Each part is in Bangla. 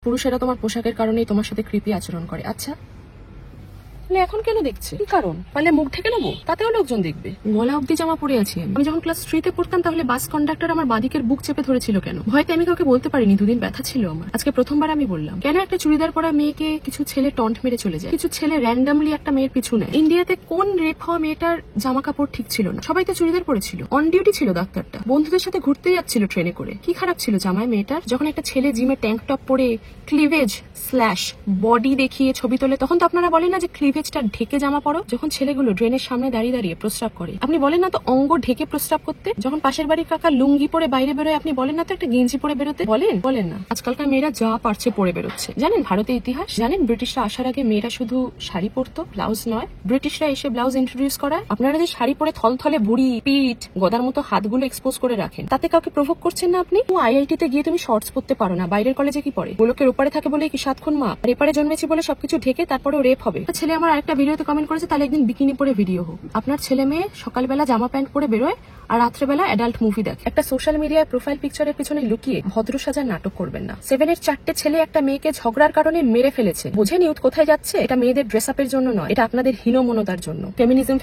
পুরুষেরা তোমার পোশাকের কারণেই তোমার সাথে কৃপি আচরণ করে। আচ্ছা, এখন কেন দেখছে? কি কারণ? পারলে মুখ ঢেকে নেবো, তাতেও লোকজন দেখবে। গলা অব্দি জামা পরে আছি আমি যখন ক্লাস 3-তে পড়তাম, তাহলে বাস কন্ডাক্টর আমার বাদিকের বুক চেপে ধরেছিল কেন? ভয়তে আমি কাউকে বলতে পারিনি, দুদিন ব্যথা ছিল আমার। আজকে প্রথমবার আমি বললাম। কেন একটা চুড়িদার পরা মেয়েকে কিছু ছেলে টন্ট মেরে চলে যায়, কিছু ছেলে র্যান্ডামলি একটা মেয়ের পিছু নেয়। ইন্ডিয়াতে কোন রেপ হওয়া মেয়েটার জামা কাপড় ঠিক ছিল না? সবাই তো চুড়িদার পরেছিল। অন ডিউটি ছিল ডাক্তারটা, বন্ধুদের সাথে ঘুরতে যাচ্ছিল ট্রেনে করে। কি খারাপ ছিল জামায় মেয়েটার? যখন একটা ছেলে জিমে ট্যাঙ্ক টপ পরে ক্লিভেজ স্ল্যাশ বডি দেখিয়ে ছবি তোলে, তখন তো আপনারা বলেন না যে ক্লিভেজটা ঢেকে জামা পরো। যখন ছেলেগুলো ড্রেনের সামনে দাঁড়িয়ে দাঁড়িয়ে প্রস্রাব করে, আপনি বলেন না তো অঙ্গ ঢেকে প্রস্রাব করতে? যখন পাশের বাড়ির কাকা লুঙ্গি পরে বাইরে বেরোয়, আপনি বলেন না তো একটা গেঞ্জি পরে বেরোতে? বলেন না? আজকালকার মেয়েরা যা পারছে পরে বেরোচ্ছে। জানেন ভারতের ইতিহাস? জানেন ব্রিটিশরা আসার আগে মেয়েরা শুধু শাড়ি পরতো, ব্লাউজ নয়। ব্রিটিশরা এসে ব্লাউজ ইন্ট্রোডিউস করায়। আপনারা যে শাড়ি পরে থলথলে বুড়ি, পিঠ, গদার মতো হাতগুলো এক্সপোজ করে রাখেন, তাতে কাউকে প্রভোগ করছেন না আপনি? আইআইটি তে গিয়ে তুমি শর্টস পরতে পারো না, বাইরের কলেজে কি পরে? গোলকের ওপারে থাকে বলে কি 7 খুন মা? আর এপারে জন্মেছি বলে সবকিছু ঢেকে তারপরেও রেপ হবে? ছেলে আমার আরেকটা ভিডিওতে কমেন্ট করেছে, তাহলে একদিন বিকিনি পরে ভিডিও হোক। আপনার ছেলে মেয়ে সকালবেলা জামা প্যান্ট পরে বেরোয় আর রাত্রেবেলা অ্যাডাল্ট মুভি দেখে। একটা সোশ্যাল মিডিয়ায় প্রোফাইল পিকচারের পিছনে লুকিয়ে ভদ্র সাজার নাটক করবেন না। 7-এর 4টে ছেলে একটা মেয়েকে ঝগড়ার কারণে মেরে ফেলেছে। বোঝেন ইউথ কোথায় যাচ্ছে? এটা মেয়েদের ড্রেস আপের জন্য নয়, এটা আপনাদের হীনমনতার জন্য।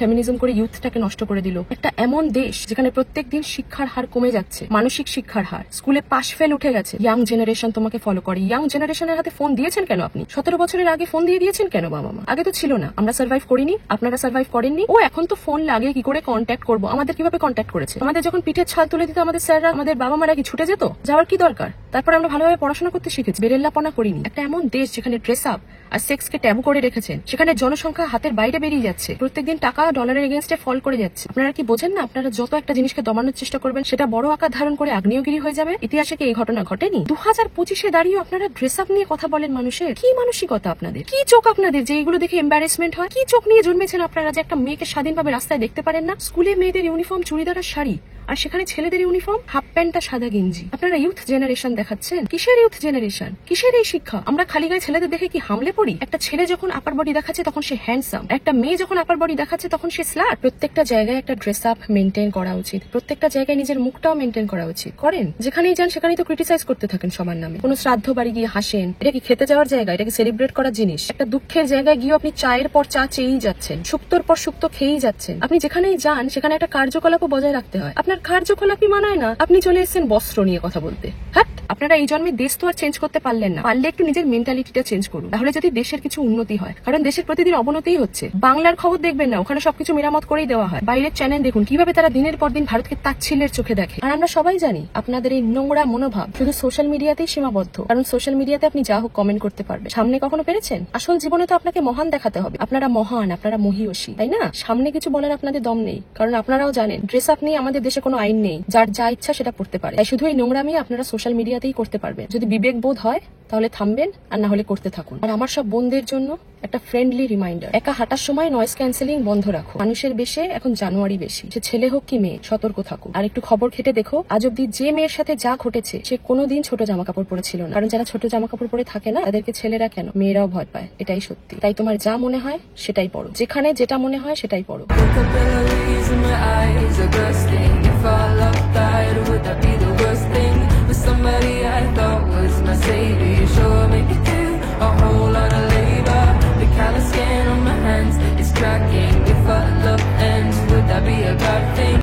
ফেমিনিজম করে ইউথটাকে নষ্ট করে দিল। একটা এমন দেশ যেখানে প্রত্যেক দিন শিক্ষার হার কমে যাচ্ছে, মানসিক শিক্ষার হার, স্কুলে পাশ ফেল উঠে গেছে। ইয়াং জেনারেশন তোমাকে ফলো করে। ইয়াং জেনারেশনের হাতে ফোন দিয়েছেন কেন আপনি? 17 বছরের আগে ফোন দিয়ে দিয়েছেন কেন বাবা মা? আগে তো ছিল না। আমরা সার্ভাইভ করিনি, আপনারা সার্ভাইভ করেননি। ও এখন তো ফোন লাগে, কি করে কন্ট্যাক্ট করবো? আমাদের কিভাবে কন্ট্যাক্ট করেছে? আমাদের যখন পিঠের ছাল তুলে দিত আমাদের স্যাররা, আমাদের বাবা মারা কি ছুটে যেত? যাওয়ার কি দরকার? তারপর আমরা ভালোভাবে পড়াশোনা করতে শিখেছি, বেরেল্লাপনা করিনি। একটা এমন দেশ যেখানে ড্রেস আপ আর সেক্সকে ট্যাবু করে রেখেছেন, সেখানে জনসংখ্যা হাতের বাইরে বেরিয়ে যাচ্ছে, প্রত্যেকদিন টাকা ডলারের এগেনস্টে ফল করে যাচ্ছে। আপনারা কি বোঝেন না? আপনারা যত একটা জিনিসকে দমানোর চেষ্টা করবেন, সেটা বড় আকার ধারণ করে আগ্নেয়গিরি হয়ে যাবে। ইতিহাসে কি এই ঘটনা ঘটেনি? 2025-এ দাঁড়িয়ে আপনারা ড্রেস আপ নিয়ে কথা বলেন। মানুষের কি মানসিকতা আপনাদের? কি চোখ আপনাদের যে এইগুলো দেখে এম্বারেসমেন্ট হয়? কি চোখ নিয়ে জন্মেছেন আপনারা যে একটা মেয়েকে স্বাধীনভাবে রাস্তায় দেখতে পারেন না? স্কুলে মেয়েদের ইউনিফর্ম চুড়িদার আর শাড়ি, আর সেখানে ছেলেদের ইউনিফর্ম হাফ প্যান্ট আর সাদা গেঞ্জি। আপনারা ইউথ জেনারেশন দেখাচ্ছেন। কিসের ইউথ জেনারেশন? কিসের এই শিক্ষা? আমরা খালি গায়ে ছেলেদের দেখে কি হামলে পড়ি? একটা ছেলে যখন আপার বডি দেখাচ্ছে তখন সে হ্যান্ডসাম, একটা মেয়ে যখন আপার বডি দেখাচ্ছে তখন সে স্লাট। প্রত্যেকটা জায়গায় একটা ড্রেস আপ মেনটেন করা উচিত, প্রত্যেকটা জায়গায় নিজের মুখটাও মেনটেন করা উচিত। করেন? যেখানেই যান সেখানেই তো ক্রিটিসাইজ করতে থাকেন সবার নামে। কোনো শ্রাদ্ধ বাড়ি গিয়ে হাসেন, এটা কি খেতে যাওয়ার জায়গা? এটা কি সেলিব্রেট করার জিনিস? একটা দুঃখের জায়গায় গিয়ে আপনি চায়ের পর চা চেয়েই যাচ্ছেন, শুক্তোর পর শুক্তো খেয়েই যাচ্ছেন। আপনি যেখানেই যান সেখানে একটা কার্যকলাপও বজায় রাখতে হয়। আপনার কার্যকলাপই মানায় না, আপনি চলে এসেছেন বস্ত্র নিয়ে কথা বলতে। হ্যাঁ, আপনারা এই জন্মে দেশ তো আর চেঞ্জ করতে পারলেন না, পারলে একটু নিজের মেন্টালিটিটা চেঞ্জ করুন, তাহলে যদি দেশের কিছু উন্নতি হয়। কারণ দেশের প্রতিদিন অবনতিই হচ্ছে। বাংলার খবর দেখবেন না, ওখানে সবকিছু মেরামত করেই দেওয়া হয়। বাইরের চ্যানেল দেখুন কিভাবে তারা দিনের পর দিন ভারতকে তাচ্ছিল্যের চোখে দেখে। আর আমরা সবাই জানি আপনাদের এই নোংরা মনোভাব শুধু সোশ্যাল মিডিয়াতেই সীমাবদ্ধ। কারণ সোশ্যাল মিডিয়াতে আপনি যা হোক কমেন্ট করতে পারবেন, সামনে কখনো পেরেছেন? আসল জীবনে তো আপনাকে মহান দেখাতে হবে। আপনারা মহান, আপনারা মহীয়সী, তাই না? সামনে কিছু বলার আপনাদের দম নেই, কারণ আপনারাও জানেন ড্রেস আপ নিয়ে আমাদের দেশে কোনো আইন নেই, যার যা ইচ্ছা সেটা পড়তে পারে। তাই শুধু এই নোংরামি আপনারা সোশ্যাল মিডিয়াতেই করতে পারবেন। যদি বিবেক বোধ হয় তাহলে থামবেন, আর না হলে করতে থাকুন। আর আমার সব বোনদের জন্য একটা ফ্রেন্ডলি রিমাইন্ডার, একা হাঁটার সময় নয়েজ ক্যান্সেলিং বন্ধ রাখো। মানুষের বেশে এখন জানুয়ারি বেশি, সে ছেলে হোক কি মেয়ে, সতর্ক থাকো। আর একটু খবর ঘেটে দেখো, আজ অব্দি যে মেয়ের সাথে যা ঘটেছে সে কোনোদিন ছোট জামা কাপড় পরেছিল না। কারণ যারা ছোট জামা কাপড় পরে থাকে না, তাদেরকে ছেলেরা কেন, মেয়েরাও ভয় পায়। এটাই সত্যি। তাই তোমার যা মনে হয় সেটাই পড়ো, যেখানে যেটা মনে হয় সেটাই পড়ো।